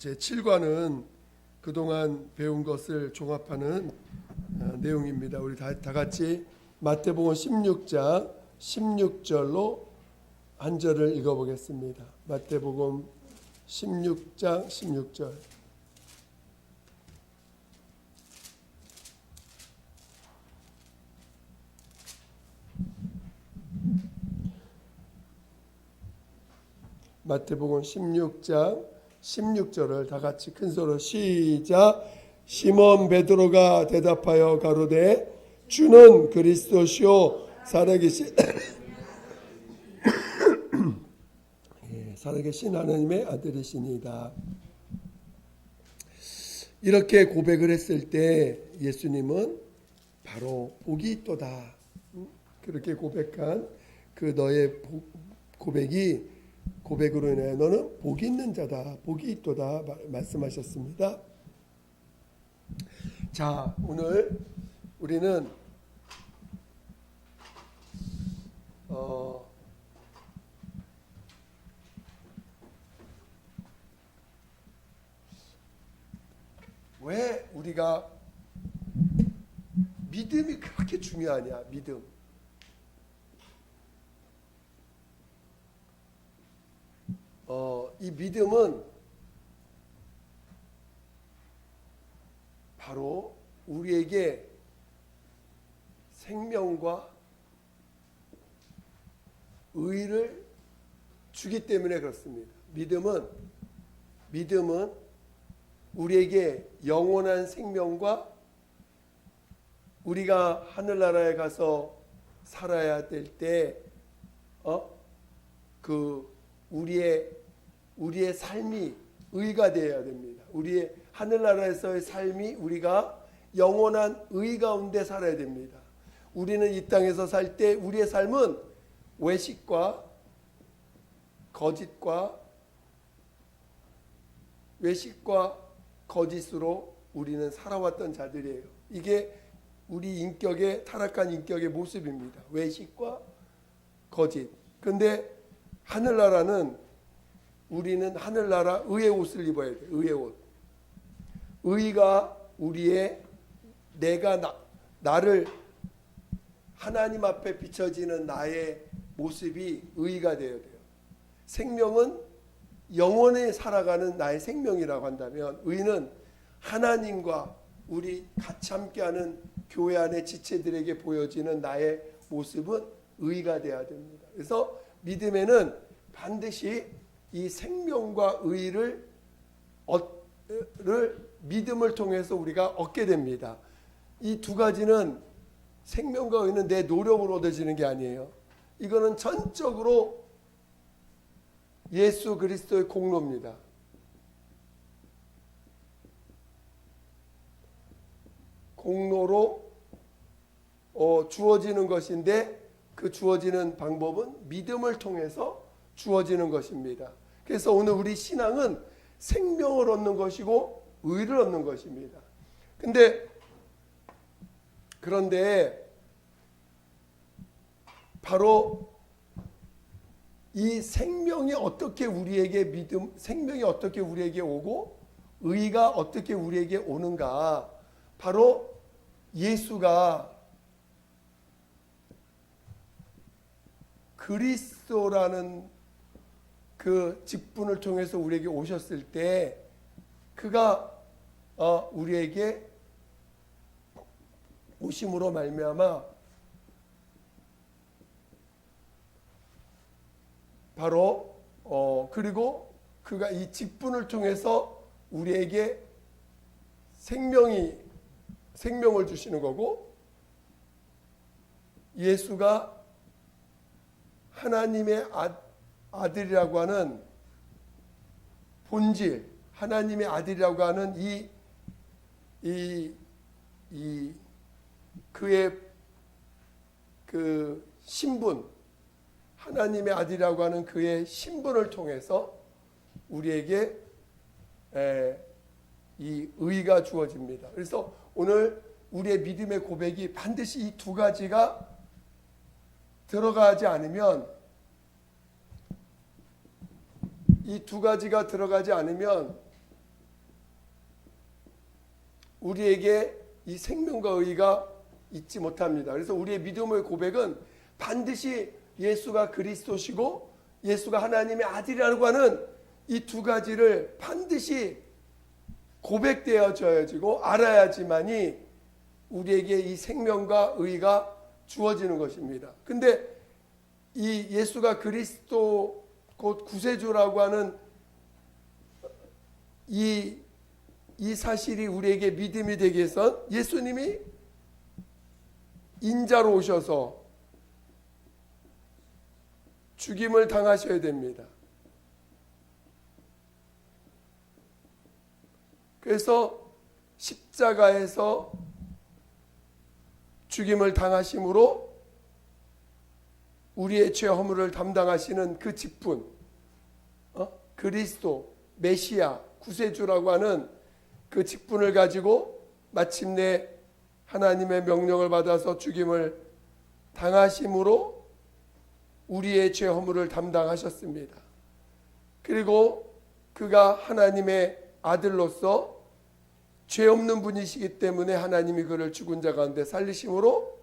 제7과는 그동안 배운 것을 종합하는 내용입니다. 우리 다 같이 마태복음 16장 16절로 한 절을 읽어보겠습니다. 마태복음 16장 16절. 마태복음 16장 16절을 다 같이 큰 소리로 시작. 시몬 베드로가 대답하여 가로되 주는 그리스도시요 살아계신 살아계신 하나님의 아들이시니이다. 이렇게 고백을 했을 때 예수님은 바로 복이 있도다. 그렇게 고백한 그 너의 고백으로 인해 너는 복이 있는 자다, 복이 있도다 말씀하셨습니다. 자, 오늘 우리는 왜 우리가 믿음이 그렇게 중요하냐? 믿음. 이 믿음은 바로 우리에게 생명과 의를 주기 때문에 그렇습니다. 믿음은 우리에게 영원한 생명과 우리가 하늘나라에 가서 살아야 될 때, 우리의 삶이 의가 되어야 됩니다. 우리의 하늘나라에서의 삶이 우리가 영원한 의 가운데 살아야 됩니다. 우리는 이 땅에서 살 때 우리의 삶은 외식과 거짓으로 우리는 살아왔던 자들이에요. 이게 우리 인격의 타락한 인격의 모습입니다. 외식과 거짓. 그런데 우리는 하늘나라 의의 옷을 입어야 돼요. 의의 옷. 의가 나를 하나님 앞에 비춰지는 나의 모습이 의가 되어야 돼요. 생명은 영원히 살아가는 나의 생명이라고 한다면, 의는 하나님과 우리 같이 함께하는 교회 안의 지체들에게 보여지는 나의 모습은 의가 되어야 됩니다. 그래서 믿음에는 반드시 이 생명과 의를 믿음을 통해서 우리가 얻게 됩니다. 이 두 가지는, 생명과 의는 내 노력으로 얻어지는 게 아니에요. 이거는 전적으로 예수 그리스도의 공로입니다. 공로로 주어지는 것인데, 그 주어지는 방법은 믿음을 통해서 주어지는 것입니다. 그래서 오늘 우리 신앙은 생명을 얻는 것이고 의를 얻는 것입니다. 그런데 바로 이 생명이 어떻게 우리에게 오고 의가 어떻게 우리에게 오는가? 바로 예수가 그리스도라는 그 직분을 통해서 우리에게 오셨을 때, 그가 우리에게 오심으로 말미암아 바로 그리고 그가 이 직분을 통해서 우리에게 생명을 주시는 거고, 예수가 하나님의 아들이라고 하는 본질, 하나님의 아들이라고 하는 그의 그 신분, 하나님의 아들이라고 하는 그의 신분을 통해서 우리에게 이 의가 주어집니다. 그래서 오늘 우리의 믿음의 고백이 반드시 이 두 가지가 들어가지 않으면, 우리에게 이 생명과 의가 있지 못합니다. 그래서 우리의 믿음의 고백은 반드시 예수가 그리스도시고 예수가 하나님의 아들이라고 하는 이 두 가지를 반드시 고백되어져야지고 알아야지만이 우리에게 이 생명과 의가 주어지는 것입니다. 근데 이 예수가 그리스도 곧 구세주라고 하는 이 사실이 우리에게 믿음이 되기 위해선 예수님이 인자로 오셔서 죽임을 당하셔야 됩니다. 그래서 십자가에서 죽임을 당하심으로 우리의 죄 허물을 담당하시는 그 직분, 그리스도, 메시아, 구세주라고 하는 그 직분을 가지고 마침내 하나님의 명령을 받아서 죽임을 당하심으로 우리의 죄 허물을 담당하셨습니다. 그리고 그가 하나님의 아들로서 죄 없는 분이시기 때문에 하나님이 그를 죽은 자 가운데 살리심으로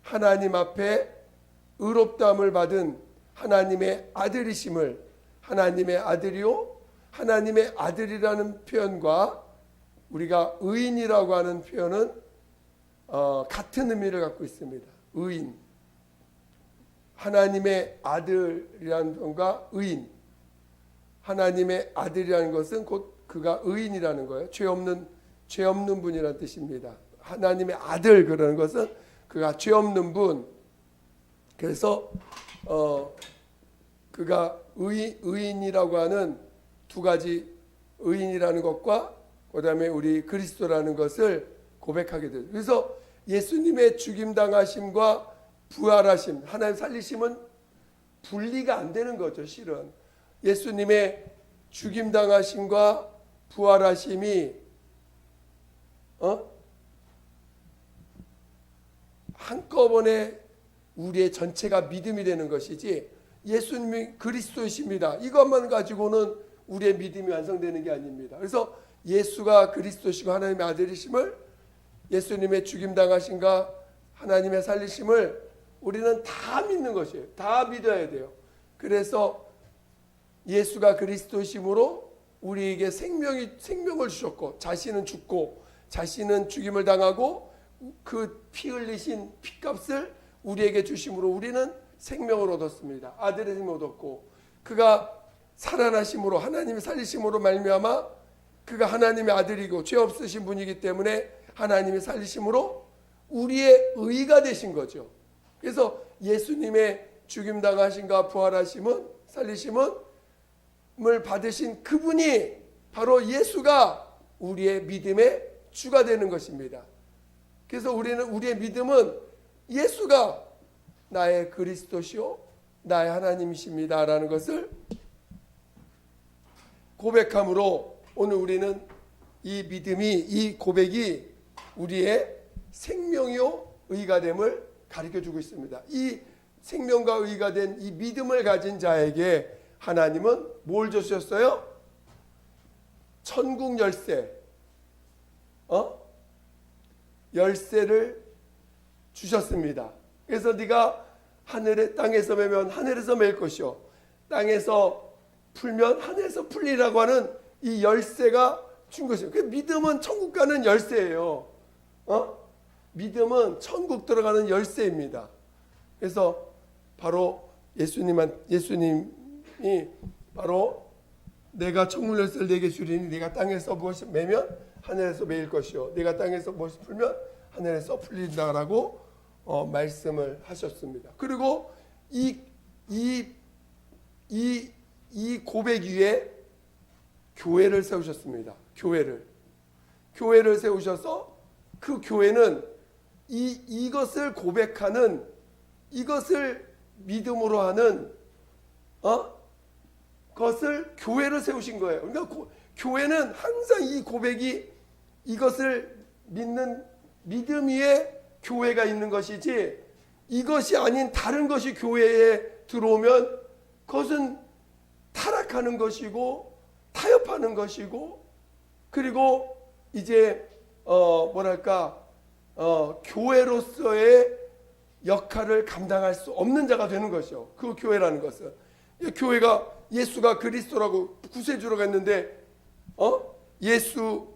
하나님 앞에 의롭다함을 받은 하나님의 아들이심을, 하나님의 아들이요 하나님의 아들이라는 표현과 우리가 의인이라고 하는 표현은 같은 의미를 갖고 있습니다. 의인, 하나님의 아들이라는 표현과 의인, 하나님의 아들이라는 것은 곧 그가 의인이라는 거예요. 죄 없는 분이라는 뜻입니다. 하나님의 아들 그러는 것은 그가 죄 없는 분. 그래서 그가 의인이라고 하는 두 가지, 의인이라는 것과 그다음에 우리 그리스도라는 것을 고백하게 되죠. 그래서 예수님의 죽임 당하심과 부활하심, 하나님 살리심은 분리가 안 되는 거죠, 실은. 예수님의 죽임 당하심과 부활하심이 한꺼번에 우리의 전체가 믿음이 되는 것이지, 예수님이 그리스도이십니다, 이것만 가지고는 우리의 믿음이 완성되는 게 아닙니다. 그래서 예수가 그리스도시고 하나님의 아들이심을, 예수님의 죽임 당하심과 하나님의 살리심을 우리는 다 믿는 것이에요. 다 믿어야 돼요. 그래서 예수가 그리스도심으로 우리에게 생명을 주셨고, 자신은 죽고 자신은 죽임을 당하고 그 피 흘리신 피값을 우리에게 주심으로 우리는 생명을 얻었습니다. 아들의 힘을 얻었고, 그가 살아나심으로 하나님의 살리심으로 말미암아 그가 하나님의 아들이고 죄 없으신 분이기 때문에 하나님의 살리심으로 우리의 의가 되신 거죠. 그래서 예수님의 죽임 당하심과 부활하심은, 살리심은 을 받으신 그분이 바로 예수가 우리의 믿음의 주가 되는 것입니다. 그래서 우리의 믿음은 예수가 나의 그리스도시요 나의 하나님이십니다라는 것을 고백함으로, 오늘 우리는 이 믿음이, 이 고백이 우리의 생명이요 의가 됨을 가르쳐주고 있습니다. 이 생명과 의가 된 이 믿음을 가진 자에게 하나님은 뭘 주셨어요? 천국 열쇠, 열쇠를 주셨습니다. 그래서 네가 하늘에 땅에서 매면 하늘에서 맬 것이요 땅에서 풀면 하늘에서 풀리라고 하는 이 열쇠가 준 것이에요. 그 믿음은 천국 가는 열쇠예요. 믿음은 천국 들어가는 열쇠입니다. 그래서 바로 예수님이 바로 내가 천국 열쇠를 내게 주리니 네가 땅에서 무엇을 매면 하늘에서 매일 것이요 네가 땅에서 무엇을 풀면 하늘에서 풀린다라고 말씀을 하셨습니다. 그리고 이 고백 위에 교회를 세우셨습니다. 교회를 세우셔서 그 교회는 이것을 고백하는, 이것을 믿음으로 하는 것을 교회를 세우신 거예요. 그러니까 교회는 항상 이 고백이, 이것을 믿는 믿음 위에 교회가 있는 것이지, 이것이 아닌 다른 것이 교회에 들어오면 그것은 타락하는 것이고 타협하는 것이고, 그리고 이제 교회로서의 역할을 감당할 수 없는 자가 되는 것이요. 그 교회라는 것은 교회가 예수가 그리스도라고 구세주라고 했는데 예수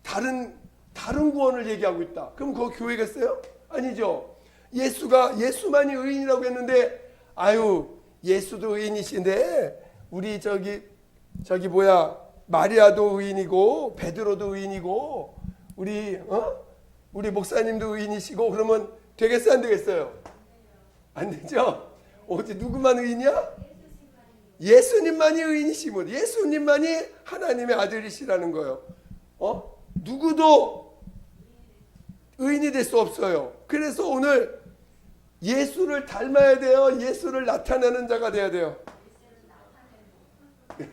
다른 구원을 얘기하고 있다. 그럼 그거 교회겠어요? 아니죠. 예수만이 의인이라고 했는데 예수도 의인이신데 우리 마리아도 의인이고 베드로도 의인이고 우리 목사님도 의인이시고 그러면 되겠어요? 안 되겠어요? 안 되죠? 오직 누구만 의인이야? 예수님만이 의인이시면 예수님만이 하나님의 아들이시라는 거예요. 누구도 의인이 될 수 없어요. 그래서 오늘 예수를 닮아야 돼요. 예수를 나타내는 자가 돼야 돼요.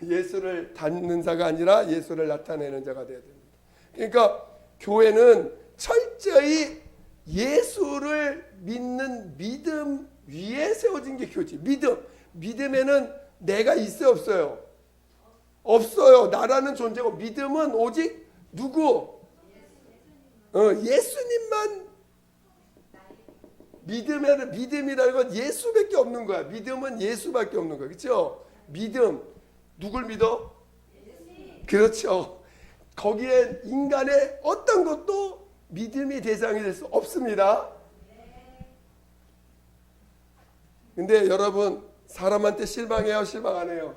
예수를 닮는 자가 아니라 예수를 나타내는 자가 돼야 됩니다. 그러니까 교회는 철저히 예수를 믿는 믿음 위에 세워진 게 교회지. 믿음에는 내가 있어요, 없어요? 없어요. 나라는 존재고 믿음은 오직 누구? 예수님만. 믿음이라는 건 예수밖에 없는 거야. 믿음은 예수밖에 없는 거야. 그렇죠? 믿음. 누굴 믿어? 그렇죠. 거기에 인간의 어떤 것도 믿음이 대상이 될 수 없습니다. 근데 여러분 사람한테 실망해요? 실망 안 해요?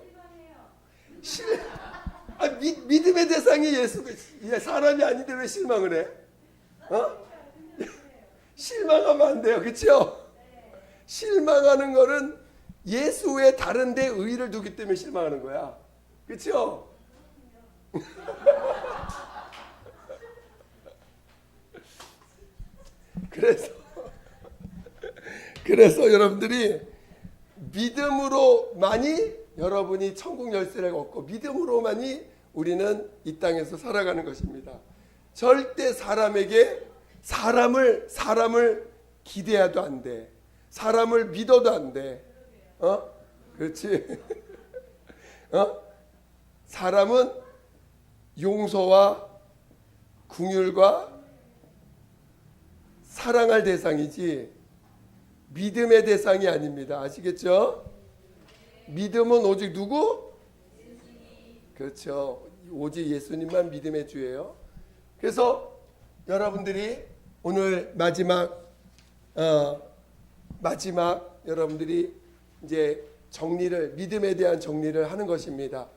믿음의 대상이 사람이 아닌데 왜 실망을 해? 실망하면 안 돼요. 그렇죠? 실망하는 거는 예수 외에 다른 데 의의를 두기 때문에 실망하는 거야. 그렇죠? 그래서 여러분들이 믿음으로만이 여러분이 천국 열쇠를 얻고 믿음으로만이 우리는 이 땅에서 살아가는 것입니다. 절대 사람을 기대해도 안 돼. 사람을 믿어도 안 돼. 그렇지? 사람은 용서와 긍휼과 사랑할 대상이지 믿음의 대상이 아닙니다. 아시겠죠? 믿음은 오직 누구? 그렇죠. 오직 예수님만 믿음의 주예요. 그래서 여러분들이 오늘 마지막 여러분들이 이제 믿음에 대한 정리를 하는 것입니다.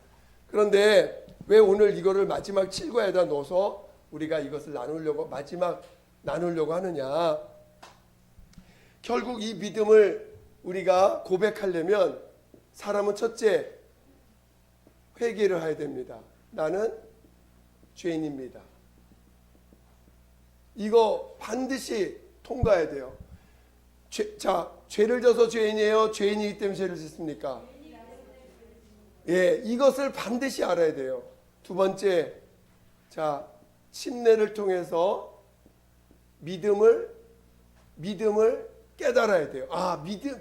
그런데 왜 오늘 이거를 마지막 7과에다 넣어서 우리가 이것을 나누려고 하느냐? 결국 이 믿음을 우리가 고백하려면 사람은 첫째 회개를 해야 됩니다. 나는 죄인입니다. 이거 반드시 통과해야 돼요. 죄를 져서 죄인이에요? 죄인이기 때문에 죄를 짓습니까? 이것을 반드시 알아야 돼요. 두 번째, 침례를 통해서 믿음을 깨달아야 돼요.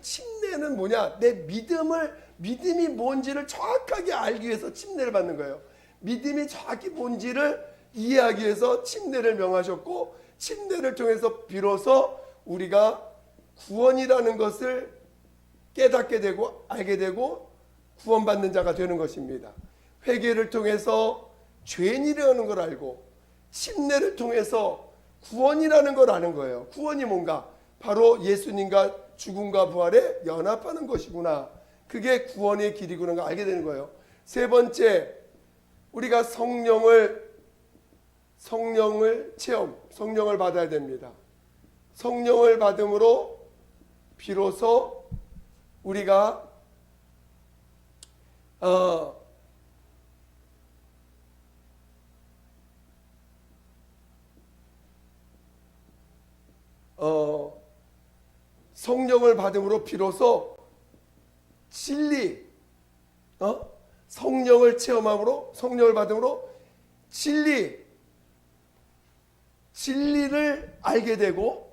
침례는 뭐냐? 내 믿음이 뭔지를 정확하게 알기 위해서 침례를 받는 거예요. 믿음이 정확히 뭔지를 이해하기 위해서 침례를 명하셨고, 침례를 통해서 비로소 우리가 구원이라는 것을 깨닫게 되고 알게 되고 구원받는 자가 되는 것입니다. 회개를 통해서 죄인이라는 걸 알고 침례를 통해서 구원이라는 걸 아는 거예요. 구원이 뭔가? 바로 예수님과 죽음과 부활에 연합하는 것이구나. 그게 구원의 길이구나 걸 알게 되는 거예요. 세 번째, 우리가 성령을 성령을 받아야 됩니다. 성령을 받음으로 비로소 우리가 성령을 받음으로 비로소 진리, 성령을 받음으로 진리를 알게 되고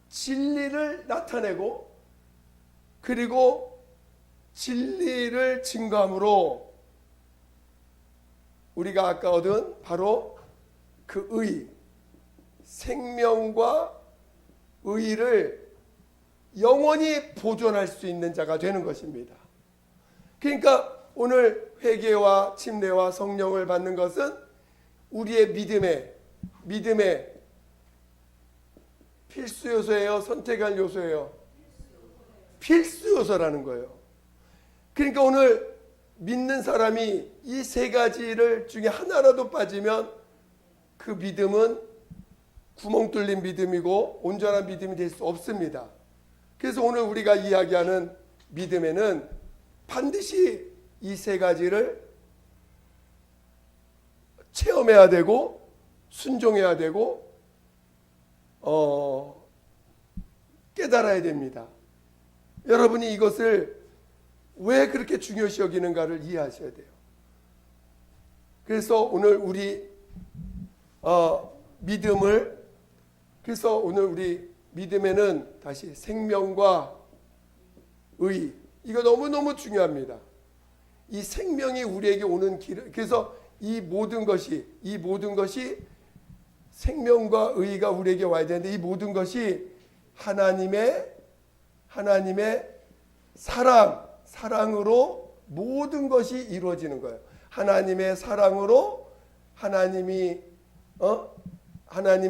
진리를 나타내고 그리고 진리를 증거함으로 우리가 아까 얻은 바로 그 생명과 의를 영원히 보존할 수 있는 자가 되는 것입니다. 그러니까 오늘 회개와 침례와 성령을 받는 것은 우리의 믿음의 필수 요소예요, 선택할 요소예요? 필수 요소라는 거예요. 그러니까 오늘 믿는 사람이 이 세 가지를 중에 하나라도 빠지면 그 믿음은 구멍 뚫린 믿음이고 온전한 믿음이 될 수 없습니다. 그래서 오늘 우리가 이야기하는 믿음에는 반드시 이 세 가지를 체험해야 되고 순종해야 되고 깨달아야 됩니다. 여러분이 이것을 왜 그렇게 중요시 여기는가를 이해하셔야 돼요. 그래서 오늘 우리 그래서 오늘 우리 믿음에는 다시 생명과 의, 이거 너무너무 중요합니다. 이 생명이 우리에게 오는 길, 그래서 이 모든 것이 생명과 의가 우리에게 와야 되는데 이 모든 것이 하나님의 사랑으로 모든 것이 이루어지는 거예요. 하나님의 사랑으로 하나님의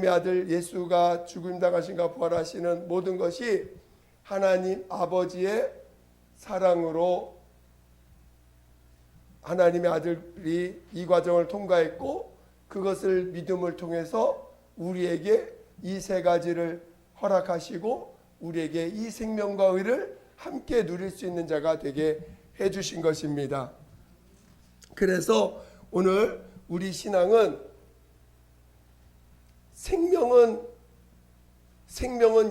아들 예수가 죽음 당하신가 부활하시는 모든 것이 하나님 아버지의 사랑으로 하나님의 아들이 이 과정을 통과했고 그것을 믿음을 통해서 우리에게 이 세 가지를 허락하시고 우리에게 이 생명과 의를 함께 누릴 수 있는 자가 되게 해주신 것입니다. 그래서 오늘 우리 신앙은 생명은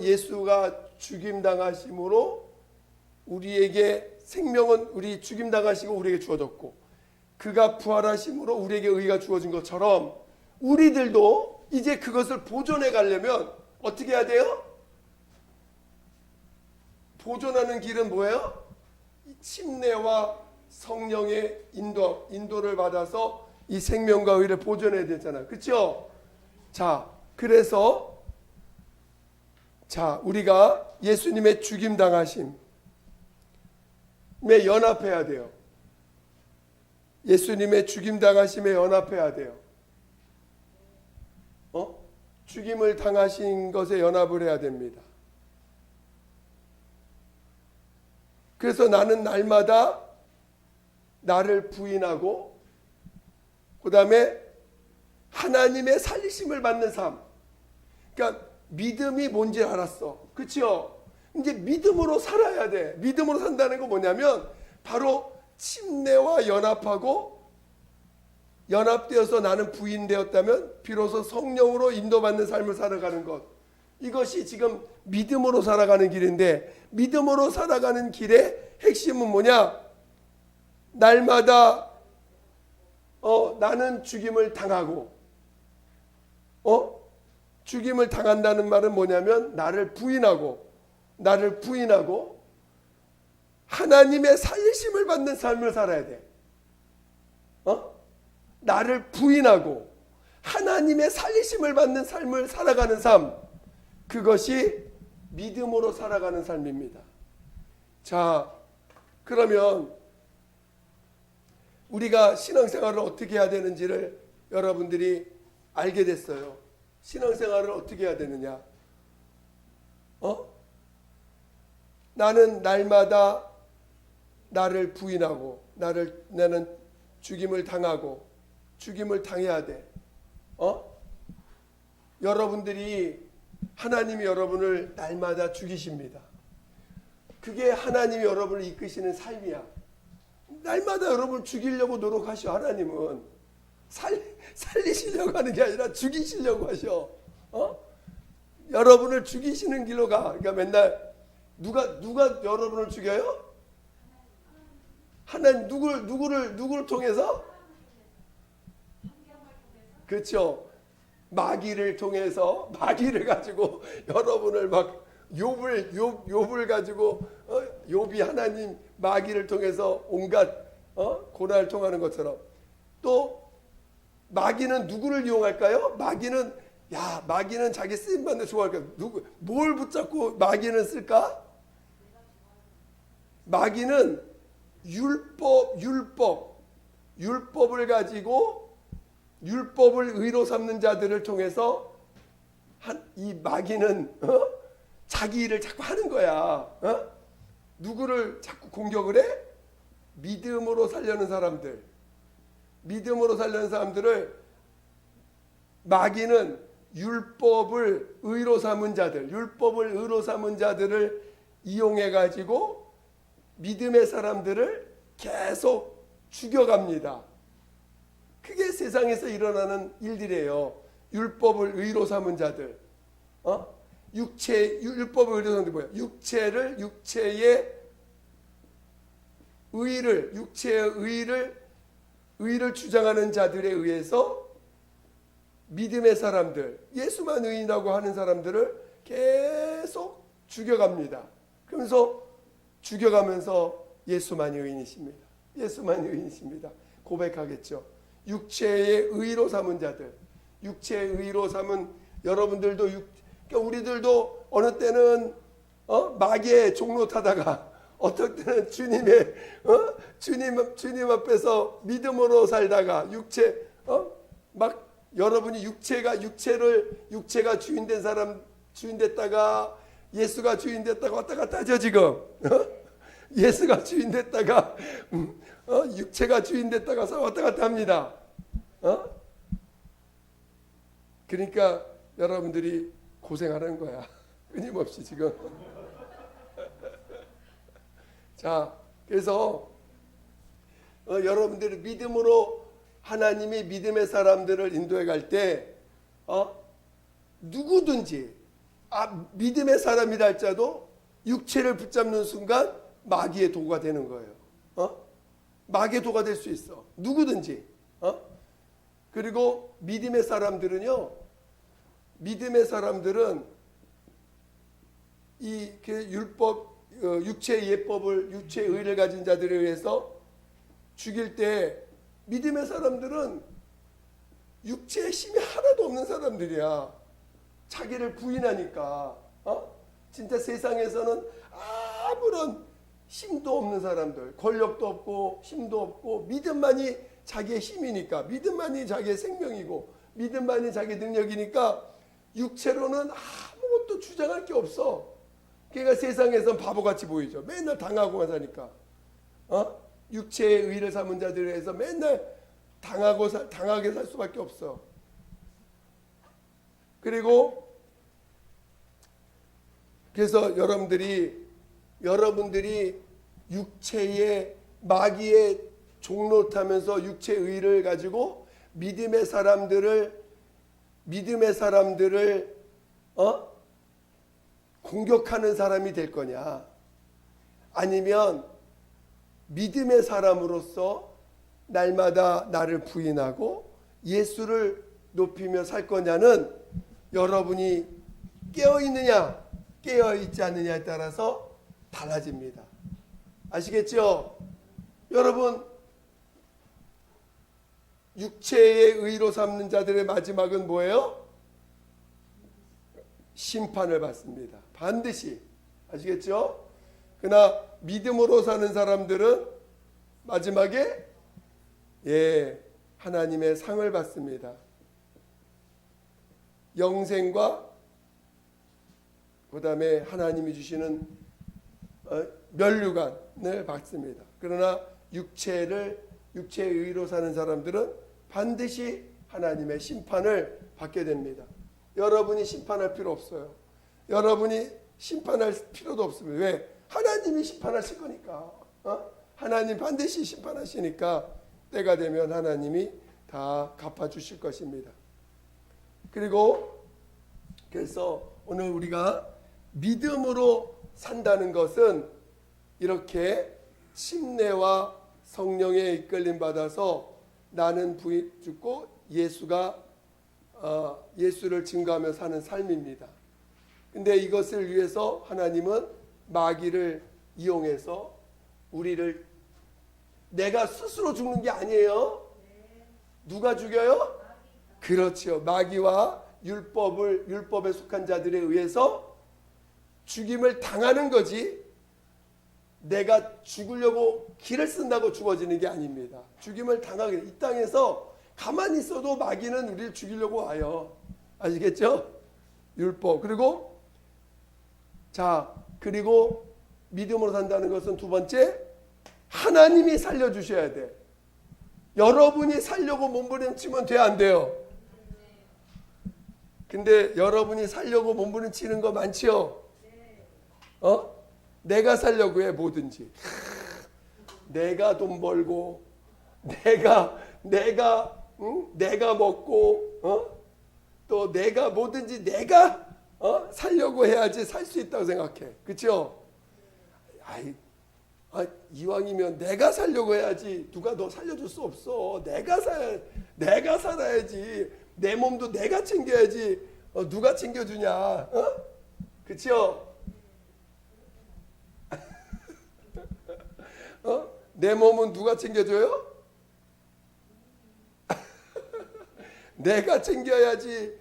예수가 죽임당하심으로 우리에게 생명은 우리 죽임당하시고 우리에게 주어졌고 그가 부활하심으로 우리에게 의가 주어진 것처럼 우리들도 이제 그것을 보존해 가려면 어떻게 해야 돼요? 보존하는 길은 뭐예요? 침례와 성령의 인도를 받아서 이 생명과 의를 보존해야 되잖아요. 그렇죠? 그래서 우리가 예수님의 죽임 당하심에 연합해야 돼요. 예수님의 죽임 당하심에 연합해야 돼요. 죽임을 당하신 것에 연합을 해야 됩니다. 그래서 나는 날마다 나를 부인하고 그 다음에 하나님의 살리심을 받는 삶. 그러니까 믿음이 뭔지 알았어. 그렇죠? 이제 믿음으로 살아야 돼. 믿음으로 산다는 건 뭐냐면 바로 침례와 연합되어서 나는 부인되었다면 비로소 성령으로 인도받는 삶을 살아가는 것. 이것이 지금 믿음으로 살아가는 길인데 믿음으로 살아가는 길의 핵심은 뭐냐? 날마다 나는 죽임을 당하고 죽임을 당한다는 말은 뭐냐면 나를 부인하고 하나님의 살리심을 받는 삶을 살아야 돼. 나를 부인하고 하나님의 살리심을 받는 삶을 살아가는 삶, 그것이 믿음으로 살아가는 삶입니다. 그러면 우리가 신앙생활을 어떻게 해야 되는지를 여러분들이 알게 됐어요. 신앙생활을 어떻게 해야 되느냐? 나는 날마다 나를 부인하고 나는 죽임을 당하고 죽임을 당해야 돼. 하나님이 여러분을 날마다 죽이십니다. 그게 하나님이 여러분을 이끄시는 삶이야. 날마다 여러분을 죽이려고 노력하셔. 하나님은 살리시려고 하는 게 아니라 죽이시려고 하셔. 여러분을 죽이시는 길로 가. 그러니까 맨날 누가 여러분을 죽여요? 하나님 누구를 통해서? 그렇죠. 마귀를 통해서 마귀를 가지고 여러분을 막 욥을 가지고 욥이 하나님 마귀를 통해서 온갖 고난을 통하는 것처럼 또 마귀는 누구를 이용할까요? 마귀는 야, 마귀는 자기 쓰임 받는 좋아할까? 뭘 붙잡고 마귀는 쓸까? 마귀는 율법을 가지고 율법을 의로 삼는 자들을 통해서 이 마귀는 자기 일을 자꾸 하는 거야. 누구를 자꾸 공격을 해? 믿음으로 살려는 사람들. 믿음으로 살려는 사람들을 마귀는 율법을 의로 삼은 자들을 이용해 가지고 믿음의 사람들을 계속 죽여갑니다. 그게 세상에서 일어나는 일들이에요. 율법을 의로 삼은 자들. 율법을 의로 삼는 게 뭐야? 육체의 의를 주장하는 자들에 의해서 믿음의 사람들, 예수만 의인이라고 하는 사람들을 계속 죽여갑니다. 그러면서 죽여가면서 예수만이 의인이십니다. 예수만이 의인이십니다. 고백하겠죠. 육체의 의로 삼은 자들, 육체의 의로 삼은 여러분들도 그러니까 우리들도 어느 때는 마귀의 종로 타다가 어떨 때는 주님 앞에서 믿음으로 살다가 막 여러분이 육체가 주인된 사람 주인됐다가 예수가 주인됐다가 왔다 갔다 하죠 지금. 예수가 주인됐다가 육체가 주인됐다가 왔다 갔다 합니다. 그러니까 여러분들이 고생하는 거야. 끊임없이 지금. 자, 그래서 여러분들이 믿음으로 하나님이 믿음의 사람들을 인도해 갈 때 누구든지 믿음의 사람이라 할지라도 육체를 붙잡는 순간 마귀의 도구가 되는 거예요. 마귀의 도구가 될 수 있어. 누구든지. 그리고 믿음의 사람들은 이 율법, 육체의 예법을, 육체의 의를 가진 자들에 의해서 죽일 때 믿음의 사람들은 육체의 힘이 하나도 없는 사람들이야. 자기를 부인하니까. 진짜 세상에서는 아무런 힘도 없는 사람들, 권력도 없고 힘도 없고 믿음만이 자기의 힘이니까, 믿음만이 자기의 생명이고 믿음만이 자기의 능력이니까 육체로는 아무것도 주장할 게 없어. 그러니까 세상에선 바보같이 보이죠. 맨날 당하고만 사니까. 육체의 의를 삼은 자들에 의해서 맨날 당하게 살 수밖에 없어. 그리고 그래서 여러분들이 육체의 마귀의 종로 타면서 육체의 의를 가지고 믿음의 사람들을 공격하는 사람이 될 거냐, 아니면 믿음의 사람으로서 날마다 나를 부인하고 예수를 높이며 살 거냐는 여러분이 깨어있느냐 깨어있지 않느냐에 따라서 달라집니다. 아시겠죠? 여러분, 육체의 의로 삼는 자들의 마지막은 뭐예요? 심판을 받습니다. 반드시. 아시겠죠? 그러나 믿음으로 사는 사람들은 마지막에 하나님의 상을 받습니다. 영생과 그 다음에 하나님이 주시는 면류관을 받습니다. 그러나 육체의 의로 사는 사람들은 반드시 하나님의 심판을 받게 됩니다. 여러분이 심판할 필요 없어요. 여러분이 심판할 필요도 없습니다. 왜? 하나님이 심판하실 거니까. 하나님 반드시 심판하시니까 때가 되면 하나님이 다 갚아주실 것입니다. 그래서 오늘 우리가 믿음으로 산다는 것은 이렇게 침례와 성령의 이끌림 받아서 나는 부인 죽고 예수를 증거하며 사는 삶입니다. 근데 이것을 위해서 하나님은 마귀를 이용해서 우리를, 내가 스스로 죽는 게 아니에요. 누가 죽여요? 그렇죠. 마귀와 율법에 속한 자들에 의해서 죽임을 당하는 거지, 내가 죽으려고 길을 쓴다고 죽어지는 게 아닙니다. 죽임을 당하게, 이 땅에서 가만히 있어도 마귀는 우리를 죽이려고 와요. 아시겠죠? 율법. 그리고 믿음으로 산다는 것은 두 번째, 하나님이 살려주셔야 돼. 여러분이 살려고 몸부림치면 돼, 안 돼요? 근데 여러분이 살려고 몸부림치는 거 많지요? 내가 살려고 해, 뭐든지. 내가 돈 벌고, 내가 먹고, 또 내가 뭐든지 내가 살려고 해야지 살 수 있다고 생각해. 그렇죠? 이왕이면 내가 살려고 해야지. 누가 너 살려줄 수 없어. 내가 살아야지. 내 몸도 내가 챙겨야지. 누가 챙겨주냐? 그렇죠? 내 몸은 누가 챙겨줘요? 내가 챙겨야지.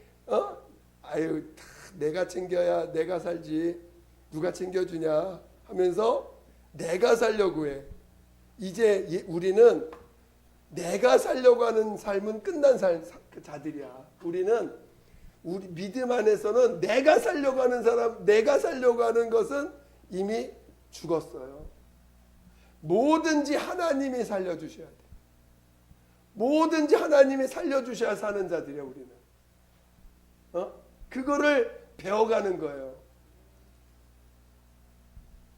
내가 챙겨야 내가 살지. 누가 챙겨주냐 하면서 내가 살려고 해. 이제 우리는 내가 살려고 하는 삶은 끝난 자들이야. 우리 믿음 안에서는 내가 살려고 하는 사람, 내가 살려고 하는 것은 이미 죽었어요. 뭐든지 하나님이 살려주셔야 돼. 뭐든지 하나님이 살려주셔야 사는 자들이야, 우리는. 그거를 배워가는 거예요.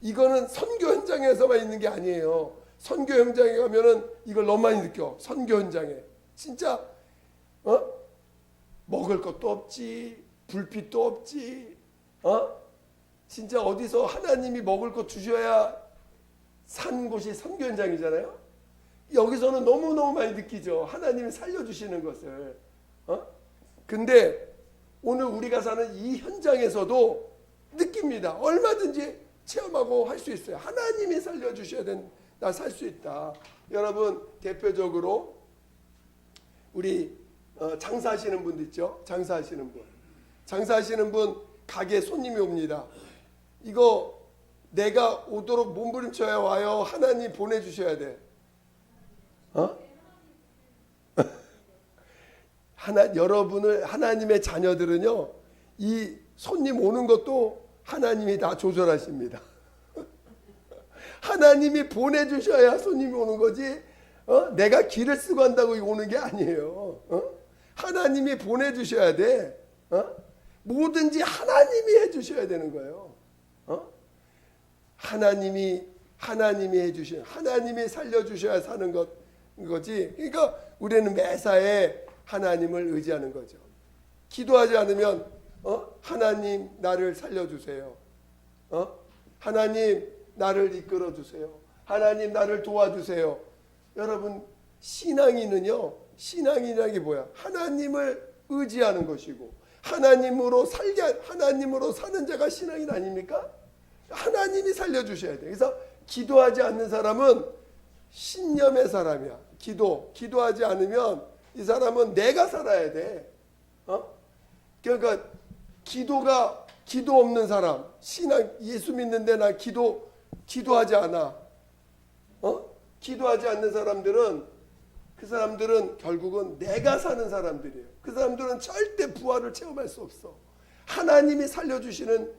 이거는 선교 현장에서만 있는 게 아니에요. 선교 현장에 가면은 이걸 너무 많이 느껴. 선교 현장에. 진짜, 먹을 것도 없지, 불빛도 없지, 진짜 어디서 하나님이 먹을 것 주셔야 산 곳이 선교 현장이잖아요. 여기서는 너무너무 많이 느끼죠. 하나님이 살려주시는 것을. 근데 오늘 우리가 사는 이 현장에서도 느낍니다. 얼마든지 체험하고 할 수 있어요. 하나님이 살려주셔야 나 살 수 있다. 여러분, 대표적으로 우리 장사하시는 분들 있죠. 장사하시는 분 가게 손님이 옵니다. 이거 내가 오도록 몸부림쳐야 와요? 하나님 보내주셔야 돼? 여러분을, 하나님의 자녀들은요, 이 손님 오는 것도 하나님이 다 조절하십니다. 하나님이 보내주셔야 손님이 오는 거지, 내가 길을 쓰고 한다고 오는 게 아니에요. 하나님이 보내주셔야 돼. 뭐든지 하나님이 해주셔야 되는 거예요. 하나님이 해주셔야, 하나님이 살려주셔야 사는 거지. 그러니까 우리는 매사에 하나님을 의지하는 거죠. 기도하지 않으면 하나님 나를 살려주세요. 하나님 나를 이끌어주세요. 하나님 나를 도와주세요. 여러분, 신앙이라는 게 뭐야? 하나님을 의지하는 것이고, 하나님으로 사는 자가 신앙인 아닙니까? 하나님이 살려주셔야 돼. 그래서 기도하지 않는 사람은 신념의 사람이야. 기도하지 않으면 이 사람은 내가 살아야 돼. 그러니까 기도 없는 사람, 예수 믿는데 나 기도하지 않아. 기도하지 않는 사람들은, 그 사람들은 결국은 내가 사는 사람들이에요. 그 사람들은 절대 부활을 체험할 수 없어. 하나님이 살려주시는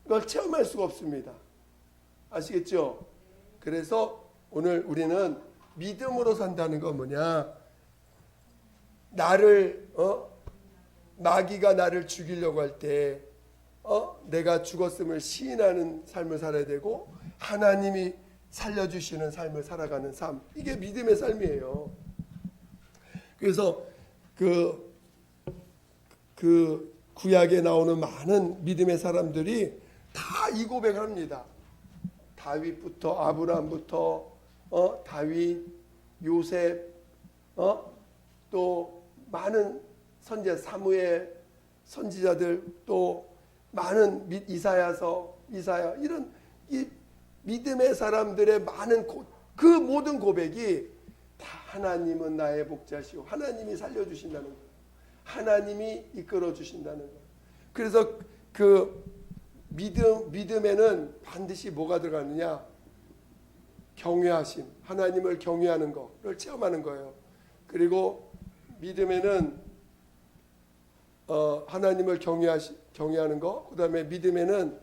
걸 체험할 수가 없습니다. 아시겠죠? 그래서 오늘 우리는 믿음으로 산다는 건 뭐냐? 마귀가 나를 죽이려고 할 때, 내가 죽었음을 시인하는 삶을 살아야 되고, 하나님이 살려주시는 삶을 살아가는 삶. 이게 믿음의 삶이에요. 그래서 그 구약에 나오는 많은 믿음의 사람들이 다 이 고백을 합니다. 다윗부터, 아브라함부터, 다윗, 요셉, 또 많은 선지자, 사무엘, 선지자들, 또 많은 이사야, 이런 이 믿음의 사람들의 많은 그 모든 고백이 다 하나님은 나의 목자시오. 하나님이 살려주신다는 거예요. 하나님이 이끌어 주신다는 거예요. 그래서 그 믿음에는 반드시 뭐가 들어가느냐? 경외하심, 하나님을 경외하는 거를 체험하는 거예요. 그리고 믿음에는 하나님을 경외하는 거, 그 다음에 믿음에는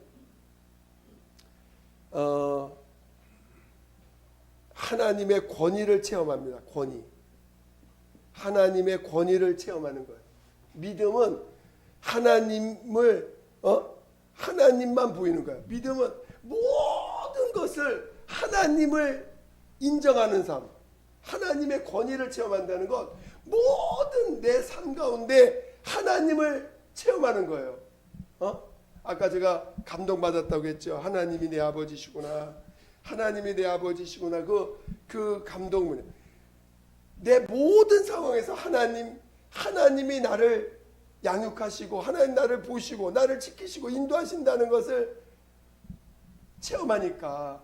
하나님의 권위를 체험합니다. 권위. 하나님의 권위를 체험하는 거예요. 믿음은 하나님만 보이는 거예요. 믿음은 모든 것을 하나님을 인정하는 삶, 하나님의 권위를 체험한다는 것, 모든 내 삶 가운데 하나님을 체험하는 거예요. 아까 제가 감동받았다고 했죠. 하나님이 내 아버지시구나. 하나님이 내 아버지시구나. 그 감동은 내 모든 상황에서 하나님이 나를 양육하시고 하나님 나를 보시고 나를 지키시고 인도하신다는 것을 체험하니까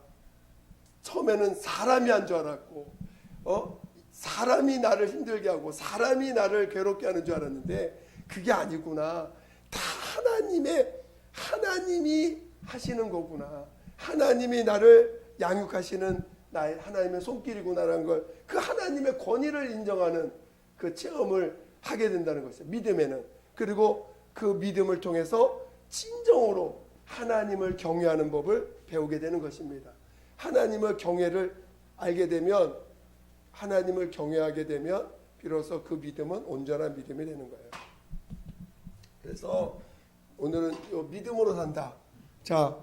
처음에는 사람이 한 줄 알았고 사람이 나를 힘들게 하고 사람이 나를 괴롭게 하는 줄 알았는데 그게 아니구나. 다 하나님이 하시는 거구나. 하나님이 나를 양육하시는 나의 하나님의 손길이구나라는 걸, 그 하나님의 권위를 인정하는 그 체험을 하게 된다는 것이죠. 믿음에는. 그리고 그 믿음을 통해서 진정으로 하나님을 경외하는 법을 배우게 되는 것입니다. 하나님의 경외를 알게 되면, 하나님을 경외하게 되면 비로소 그 믿음은 온전한 믿음이 되는 거예요. 그래서 오늘은 믿음으로 산다. 자,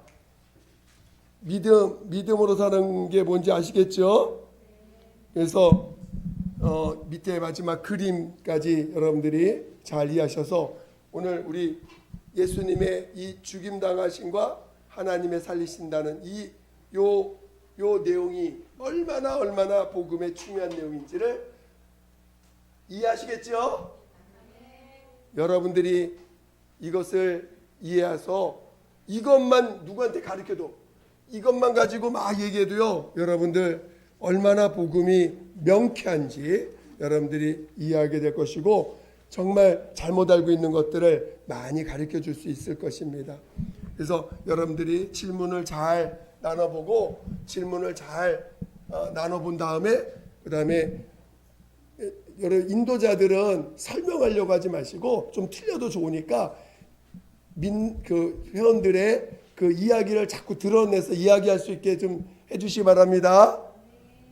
믿음으로 사는 게 뭔지 아시겠죠? 그래서 밑에 마지막 그림까지 여러분들이 잘 이해하셔서 오늘 우리 예수님의 이 죽임 당하심과 하나님의 살리신다는 요 내용이 얼마나 복음의 중요한 내용인지를 이해하시겠죠? 여러분들이 이것을 이해해서 이것만 누구한테 가르쳐도, 이것만 가지고 막 얘기해도요, 여러분들 얼마나 복음이 명쾌한지 여러분들이 이해하게 될 것이고, 정말 잘못 알고 있는 것들을 많이 가르쳐 줄 수 있을 것입니다. 그래서 여러분들이 질문을 잘 나눠보고, 질문을 잘 나눠본 다음에, 그 다음에 여러 인도자들은 설명하려고 하지 마시고 좀 틀려도 좋으니까 그 회원들의 그 이야기를 자꾸 드러내서 이야기할 수 있게 좀 해주시기 바랍니다.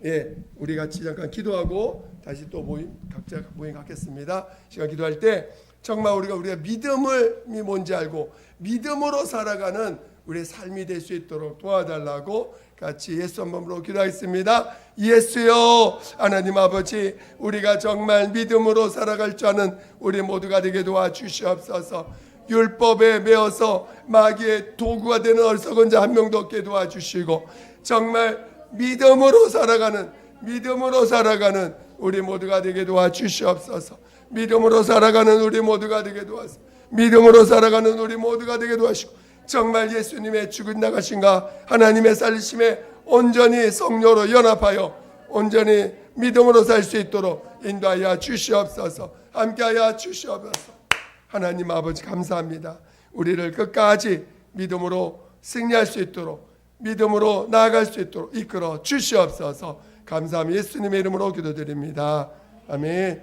예, 우리 같이 잠깐 기도하고 다시 또 각자 모임 갖겠습니다. 시간 기도할 때 정말 우리가 믿음이 뭔지 알고 믿음으로 살아가는 우리의 삶이 될 수 있도록 도와달라고 같이 예수 한 번으로 기도하겠습니다. 예수여, 하나님 아버지, 우리가 정말 믿음으로 살아갈 줄 아는 우리 모두가 되게 도와주시옵소서. 율법에 매어서 마귀의 도구가 되는 어리석은 자 한 명도 없게 도와주시고, 정말 믿음으로 살아가는 우리 모두가 되게 도와주시옵소서. 믿음으로 살아가는 우리 모두가 되게 도와서 믿음으로 살아가는 우리 모두가 되게 도와주시고, 정말 예수님의 죽은 나가신가 하나님의 살리심에 온전히 성령으로 연합하여 온전히 믿음으로 살 수 있도록 인도하여 주시옵소서. 함께하여 주시옵소서. 하나님 아버지 감사합니다. 우리를 끝까지 믿음으로 승리할 수 있도록, 믿음으로 나아갈 수 있도록 이끌어 주시옵소서. 감사합니다. 예수님의 이름으로 기도드립니다. 아멘.